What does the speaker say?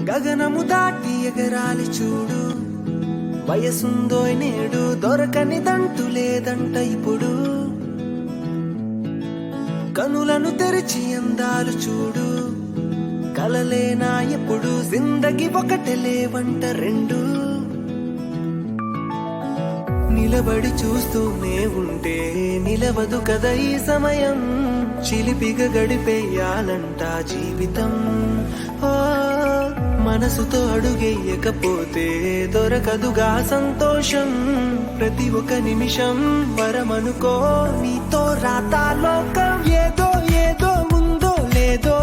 గగనము దాటి ఎగరాలి చూడు, వయసుందో నేడు దొరకనిదంటూ లేదంట ఇప్పుడు. కనులను తెరిచి అందాలు చూడు, కలలేనా ఎప్పుడు, జిందగి ఒకటే లేవంట రెండు. నిలబడి చూస్తూనే ఉంటే నిలవదు కదా ఈ సమయం, చిలిపిగా గడిపేయాలంట జీవితం. ఓ మనసుతో అడుగేయకపోతే దొరకదుగా సంతోషం, ప్రతి ఒక్క నిమిషం వరమనుకో నీతో రాతా లోకం. ఏదో ఏదో ఉందో లేదో